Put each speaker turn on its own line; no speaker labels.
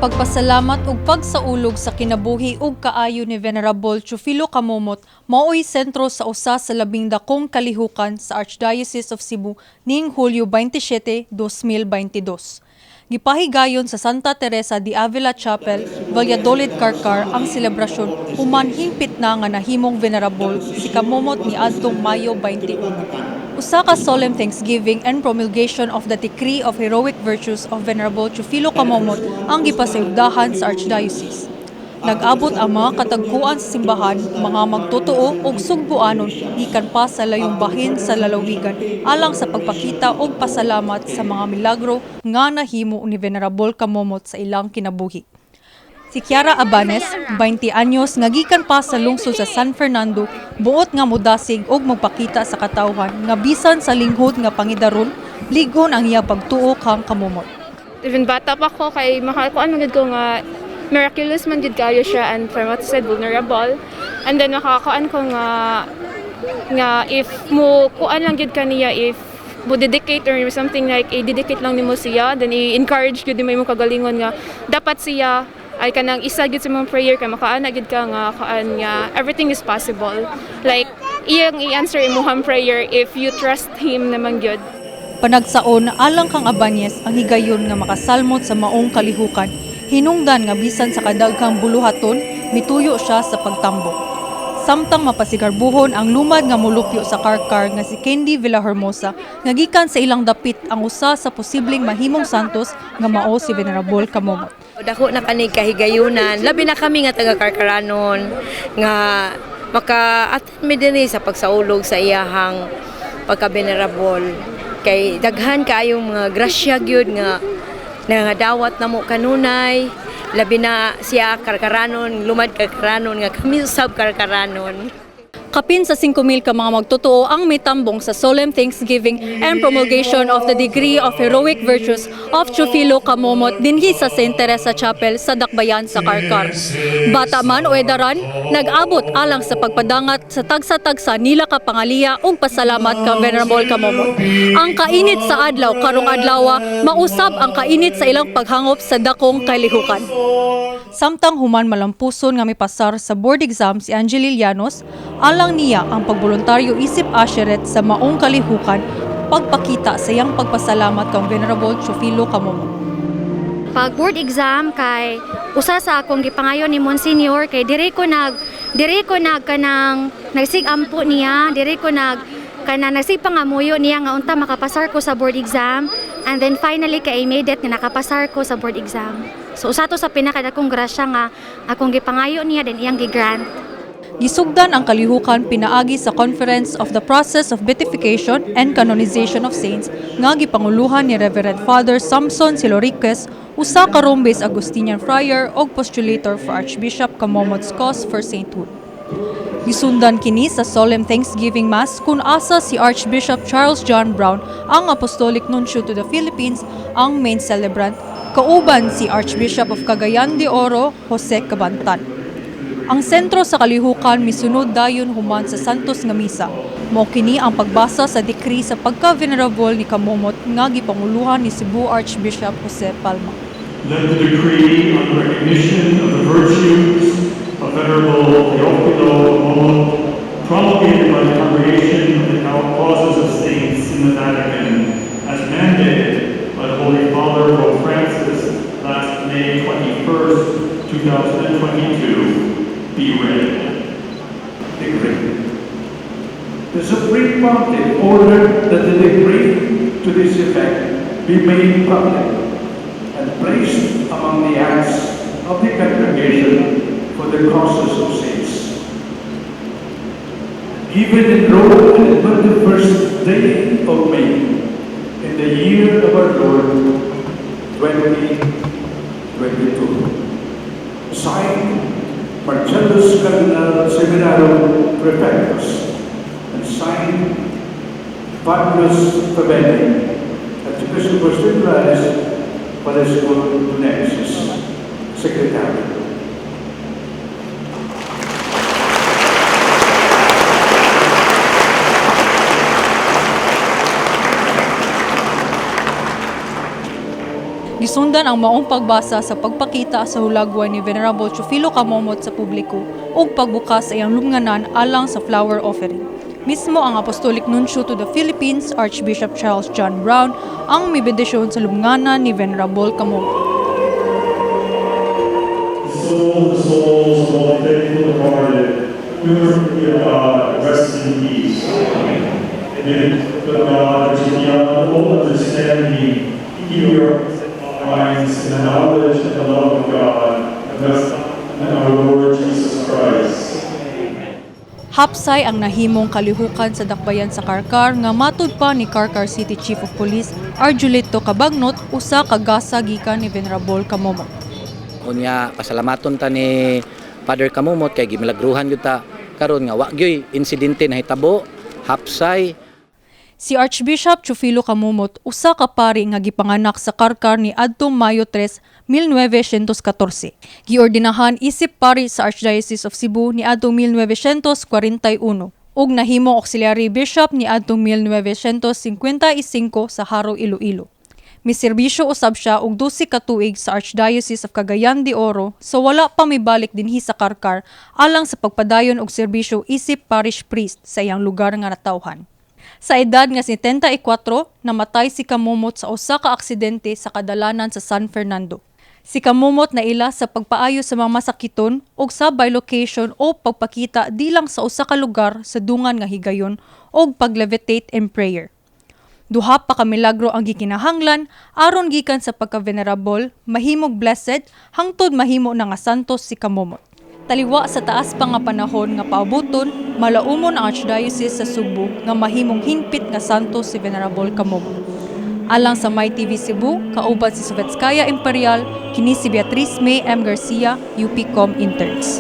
Pagpasalamat ug pagsaulog sa kinabuhi ug kaayo ni Venerable Teofilo Kamomot mao'y sentro sa usa sa labing dakong kalihukan sa Archdiocese of Cebu ning Hulyo 27, 2022. Gipahigayon sa Santa Teresa de Avila Chapel, Valladolid, Carcar ang selebrasyon human hingpit na nga nahimong venerable si Kamomot ni adtong Mayo 21. Usa ka solemn thanksgiving and promulgation of the decree of heroic virtues of Venerable Teofilo Kamomot ang gipasayugdahan sa Archdiocese. Nag-abot ang mga katagpuan sa simbahan, mga magtotoo ug sugpuanon gikan pa sa layong bahin sa lalawigan alang sa pagpakita og pasalamat sa mga milagro nga nahimo ni Venerable Kamomot sa ilang kinabuhi. Si Kiara Abanes, 20 anyos nga gikan pa sa lungsod sa San Fernando, buot nga mudasig og magpakita sa katawhan nga bisan sa linghod nga pangidaron, ligon ang iya pagtuo kang Kamomot.
Even bata pa ko kay makakuan man gid ko nga miraculous man gid kayo siya and from what said vulnerable. And then makakuan ko nga if mo kuan lang gid kaniya if mo dedicate or something like i-dedicate lang nimo siya, then i-encourage gid mo kagalingon nga dapat siya ay kanang isa gid sa mga prayer kay makaana gid ka nga kaan nga everything is possible. Like iyang i-answer imuhang prayer if you trust him naman gyud.
Panagsaon alang kang Abanes ang higayon nga makasalmot sa maong kalihukan. Hinungdan nga bisan sa kadaghang buluhaton, mituyo siya sa pagtambok. Samtang mapasigarbuhon ang lumad nga molupyo sa Carcar nga si Candy Villahermosa nga gikan sa ilang dapit ang usa sa posibleng mahimong santos nga mao si Venerable Kamomot.
Dako na kani kahigayunan, labi na kami nga taga Carcaranon nga maka-attend mi dinhi sa pagsaulog sa iyahang pagka-venerable. Kay daghan kaayong mga grasya gyud nga dawat namo kanunay, labi na siya Carcaranon, lumad Carcaranon nga kami sab Carcaranon.
Kapin sa 5,000 ka mga magtotoo ang mitambong sa solemn thanksgiving and promulgation of the degree of heroic virtues of Teofilo Kamomot dinhi sa St. Teresa Chapel sa Dakbayan sa Carcar. Bata man o edaran, nag-abot alang sa pagpadangat sa tagsa-tagsa nila ka pangaliya ug pasalamat kang Venerable Kamomot. Ang kainit sa adlaw karong adlaw mausab ang kainit sa ilang paghangop sa dakong kalihukan. Samtang human malampuson nga mipasar sa board exam si Angeli Llanos, alang niya ang pagboluntaryo isip asyeret sa maong kalihukan, pagpakita sa iyang pagpasalamat kang Venerable Teofilo Kamomot.
Pag board exam kay usa sa akong gipangayon ni Monsignor kay dire ko nag kanang nagsigampo niya, dire ko nagsipangamuyo niya nga unta makapasar ko sa board exam, and then finally kay I made it nga nakapasar ko sa board exam. So usa to sa pinakadakong grasya nga akong gipangayo niya then iyang gigrant.
Gisugdan ang kalihukan pinaagi sa Conference of the Process of Beatification and Canonization of Saints nga gipanguluhan ni Reverend Father Samson Siloriques, usa ka Rome-based Augustinian friar ug postulator for Archbishop Kamomot's cause for sainthood. Gisundan kini sa solemn Thanksgiving Mass kung asa si Archbishop Charles John Brown, ang Apostolic Nuncio to the Philippines, ang main celebrant, kauban si Archbishop of Cagayan de Oro, Jose Cabantan. Ang sentro sa kalihukan misunod dayon human sa Santos nga Misa. Mao kini ang pagbasa sa decree sa pagka-venerable ni Kamomot nga gipanguluhan ni Cebu Archbishop Jose Palma.
Let the decree on recognition of the virtues of Venerable Teofilo Kamomot, promulgated by the Congregation of the Causes of Saints in the Vatican, as mandated by the Holy Father Pope Francis last May 21st, 2022, be read.
Decree. The Supreme Pontiff ordered that the decree to this effect be made public and placed among the acts of the Congregation for the Causes of Saints. Given in Rome on the 21st day of May, in the year of our Lord, 2022. Signed, Marcellus Cardinal Seminarum Prefectus, and signed, Fabulus Fabelli, Archiepiscopus Titularis, Valesco Dunensis, Secretary.
Gisundan ang maong pagbasa sa pagpakita sa hulagwan ni Venerable Teofilo Camomot sa publiko ug pagbukas sa iyang lumnganan alang sa flower offering. Mismo ang Apostolic Nuncio to the Philippines, Archbishop Charles John Brown, ang mibendisyon sa lumnganan ni Venerable Camomot.
The souls of all the faithful departed, rest in peace. May the God, which is beyond all understanding, keep your minds in the knowledge and the love of God, and our Lord Jesus Christ.
Hapsay ang nahimong kalihukan sa dakbayan sa Karkar nga matud pa ni Karkar City Chief of Police Arjulito Cabagnot usa ka gasa gikan ni Venerable Camomot.
Unya pasalamaton ta ni Father Camomot kay gimilagruhan gyud ta karon nga wa gyoy insidente nahitabo hapsay.
Si Archbishop Teofilo Camomot usa ka pari nga gipanganak sa Karkar ni adtong Mayo 3, 1914. Giordinahan isip pari sa Archdiocese of Cebu ni adtong 1941 ug nahimong auxiliary bishop ni adtong 1955 sa Haro, Iloilo. Miserbisyo usab siya og 12 ka tuig sa Archdiocese of Cagayan de Oro so wala pa mibalik dinhi sa Karkar alang sa pagpadayon og serbisyo isip parish priest sa iyang lugar nga natawhan. Sa edad nga 74, namatay si Camomot sa usa ka aksidente sa kadalanan sa San Fernando. Si Camomot naila sa pagpaayo sa mga masakiton ug sa bilocation o pagpakita di lang sa usa ka lugar sa dungan nga higayon ug paglevitate in prayer. Duha pa ka milagro ang gikinahanglan aron gikan sa pagka-venerable, mahimog blessed hangtod mahimo na nga santos si Camomot. Taliwa sa taas pa nga panahon nga paabuton, malaumon ang Archdiocese sa Subo nga mahimong hinpit nga santos si Venerable Camomot. Alang sa MyTV Cebu, kauban si Sovetskaya Imperial, kini si Beatriz May M. Garcia, UPCOM Interns.